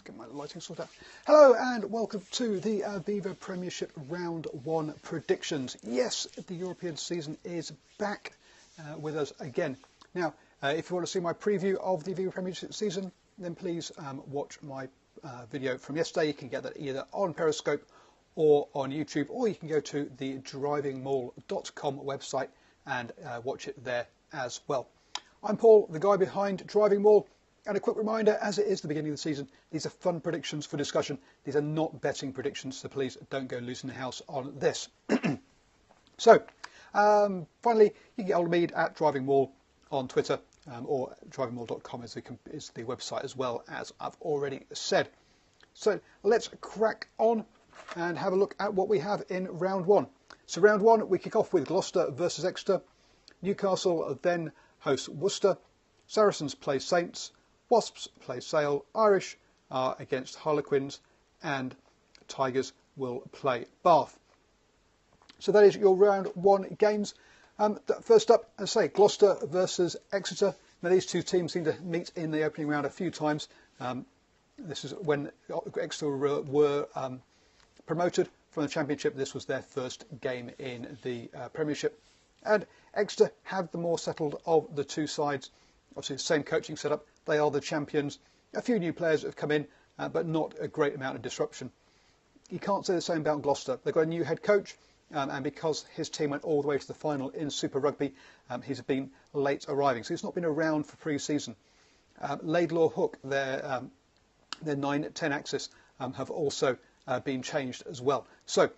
get my lighting sorted out. Hello and welcome to the Aviva Premiership Round 1 predictions. Yes, the European season is back with us again. Now, if you want to see my preview of the Aviva Premiership season, then please watch my video from yesterday. You can get that either on Periscope or on YouTube, or you can go to the DrivingMaul.com website and watch it there as well. I'm Paul, the guy behind DrivingMaul, and a quick reminder, as it is the beginning of the season, these are fun predictions for discussion. These are not betting predictions, so please don't go losing the house on this. So, finally, you can get hold of me at DrivingMaul on Twitter, or drivingmaul.com is the website as well, as I've already said. So let's crack on and have a look at what we have in round 1. So round 1, we kick off with Gloucester versus Exeter. Newcastle then host Worcester. Saracens play Saints. Wasps play Sale. Irish are against Harlequins, and Tigers will play Bath. So that is your round 1 games. First up, as I say, Gloucester versus Exeter. Now these two teams seem to meet in the opening round a few times. This is when Exeter were promoted from the Championship. This was their first game in the Premiership. And Exeter have the more settled of the two sides. Obviously the same coaching setup. They are the champions. A few new players have come in, but not a great amount of disruption. You can't say the same about Gloucester. They've got a new head coach, and because his team went all the way to the final in Super Rugby, he's been late arriving. So he's not been around for pre-season. Laidlaw Hook, their 9-10 axis, have also been changed as well. So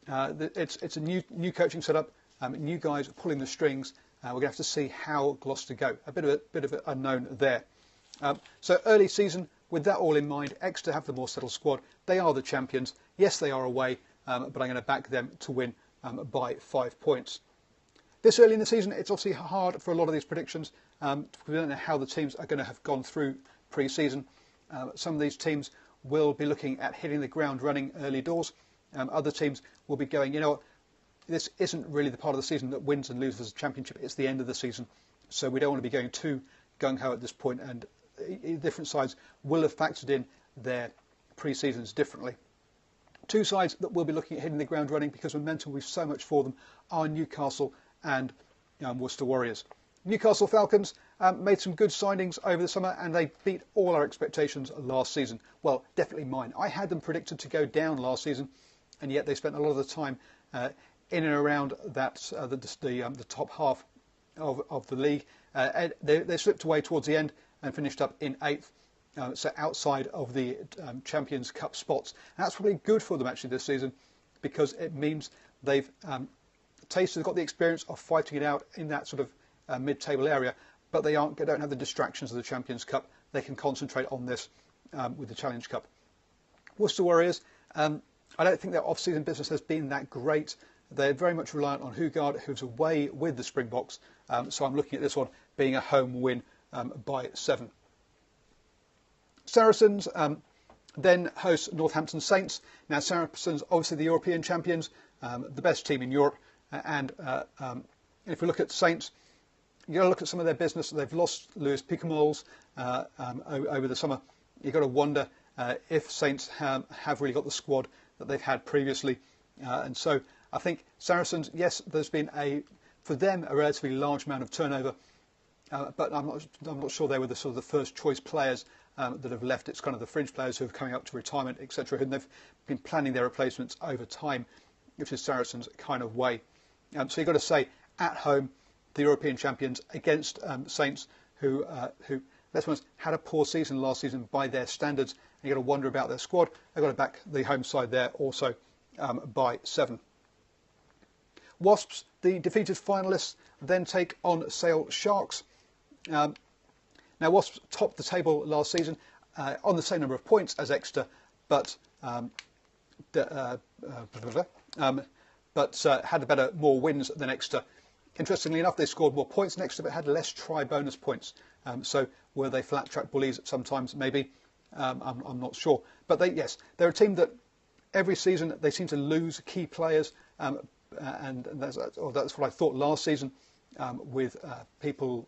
it's a new coaching setup, new guys pulling the strings. We're going to have to see how Gloucester go. A bit of an unknown there. So early season, with that all in mind, Exeter have the more settled squad. They are the champions. Yes, they are away, but I'm going to back them to win by 5 points. This early in the season, it's obviously hard for a lot of these predictions. We don't know how the teams are going to have gone through pre-season. Some of these teams will be looking at hitting the ground running early doors. Other teams will be going, you know what, this isn't really the part of the season that wins and loses the Championship. It's the end of the season. So we don't want to be going too gung-ho at this point, and different sides will have factored in their pre-seasons differently. Two sides that will be looking at hitting the ground running because momentum will be so much for them are Newcastle and Worcester Warriors. Newcastle Falcons made some good signings over the summer, and they beat all our expectations last season. Well, definitely mine. I had them predicted to go down last season, and yet they spent a lot of the time in and around that the top half of the league. They slipped away towards the end and finished up in 8th, so outside of the Champions Cup spots. And that's probably good for them actually this season, because it means they've got the experience of fighting it out in that sort of mid-table area, but they don't have the distractions of the Champions Cup. They can concentrate on this with the Challenge Cup. Worcester Warriors, I don't think their off-season business has been that great. They're very much reliant on Hugard, who's away with the Springboks. So I'm looking at this one being a home win by 7. Saracens then host Northampton Saints. Now Saracens, obviously the European champions, the best team in Europe. And if we look at Saints, you've got to look at some of their business. They've lost Lewis Picamoles over the summer. You've got to wonder if Saints have really got the squad that they've had previously. And so I think Saracens, yes, there's been for them a relatively large amount of turnover, but I'm not sure they were the sort of the first choice players that have left. It's kind of the fringe players who are coming up to retirement, etc., and they've been planning their replacements over time, which is Saracens' kind of way. So you've got to say, at home, the European champions against Saints, who let's be honest, had a poor season last season by their standards. And you've got to wonder about their squad. They've got to back the home side there also by 7. Wasps, the defeated finalists, then take on Sale Sharks. Now Wasps topped the table last season on the same number of points as Exeter, but had more wins than Exeter. Interestingly enough, they scored more points than Exeter, but had less try-bonus points. So were they flat-track bullies sometimes? Maybe. I'm not sure. But they're a team that every season they seem to lose key players, and that's what I thought last season with people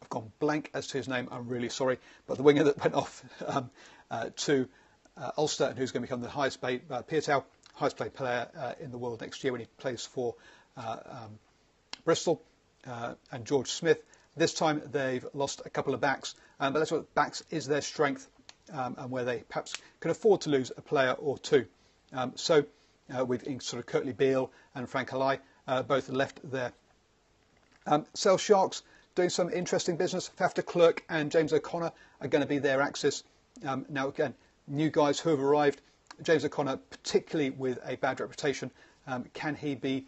I've gone blank as to his name, I'm really sorry, but the winger that went off to Ulster and who's going to become the highest paid, Piatow, highest paid player in the world next year when he plays for Bristol, and George Smith. This time they've lost a couple of backs, but that's what backs is their strength, and where they perhaps can afford to lose a player or two. So with sort of Curtly Beale and Frank Halai both left there. Sale Sharks doing some interesting business. Faf de Klerk and James O'Connor are going to be their axis. Now again, new guys who have arrived. James O'Connor, particularly with a bad reputation, can he be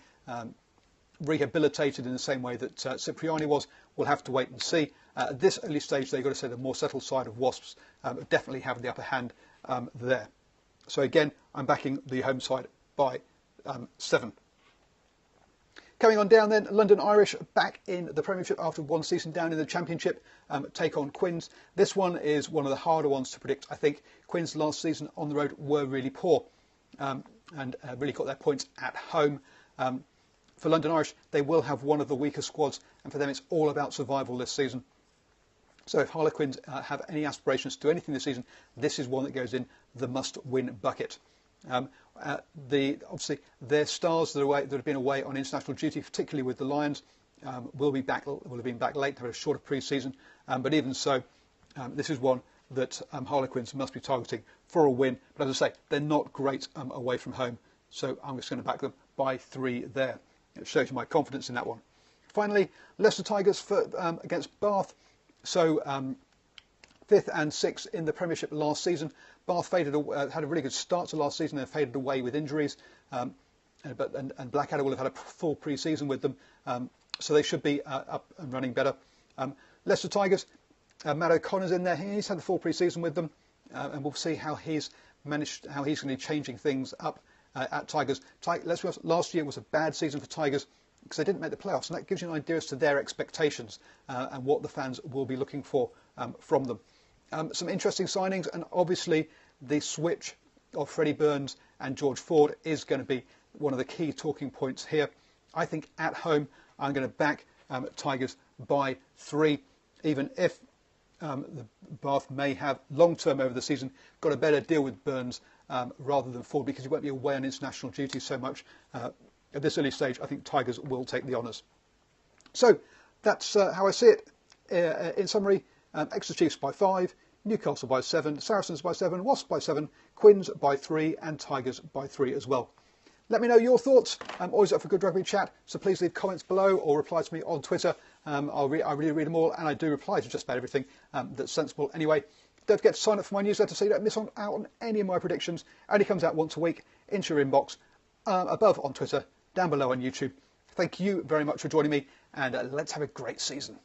rehabilitated in the same way that Cipriani was? We'll have to wait and see. At this early stage, they've got to say the more settled side of Wasps definitely have the upper hand there. So again, I'm backing the home side by 7. Coming on down then, London Irish back in the Premiership after one season down in the Championship, take on Quins. This one is one of the harder ones to predict. I think Quins last season on the road were really poor and really got their points at home. For London Irish, they will have one of the weaker squads, and for them it's all about survival this season. So if Harlequins have any aspirations to do anything this season, this is one that goes in the must-win bucket. Obviously their stars that have been away on international duty, particularly with the Lions, will have been back late. They had a shorter pre-season, but even so, this is one that Harlequins must be targeting for a win. But as I say, they're not great away from home, so I'm just going to back them by 3 there. It shows you my confidence in that one. Finally, Leicester Tigers against Bath. So 5th and 6th in the Premiership last season. Bath had a really good start to last season and faded away with injuries. And Blackadder will have had a full pre-season with them, so they should be up and running better. Leicester Tigers, Matt O'Connor's in there. He's had the full pre-season with them, and we'll see how he's going to be changing things up at Tigers. Let's be honest, last year was a bad season for Tigers because they didn't make the playoffs, and that gives you an idea as to their expectations and what the fans will be looking for from them. Some interesting signings, and obviously the switch of Freddie Burns and George Ford is going to be one of the key talking points here. I think at home I'm going to back Tigers by 3, even if the Bath may have long-term over the season got a better deal with Burns rather than Ford, because he won't be away on international duty so much. At this early stage, I think Tigers will take the honours. So that's how I see it. In summary, Exeter Chiefs by 5, Newcastle by 7, Saracens by 7, Wasps by 7, Quins by 3 and Tigers by 3 as well. Let me know your thoughts. I'm always up for good rugby chat, so please leave comments below or reply to me on Twitter. I really read them all, and I do reply to just about everything that's sensible anyway. Don't forget to sign up for my newsletter so you don't miss out on any of my predictions. It only comes out once a week into your inbox, above on Twitter, down below on YouTube. Thank you very much for joining me, and let's have a great season.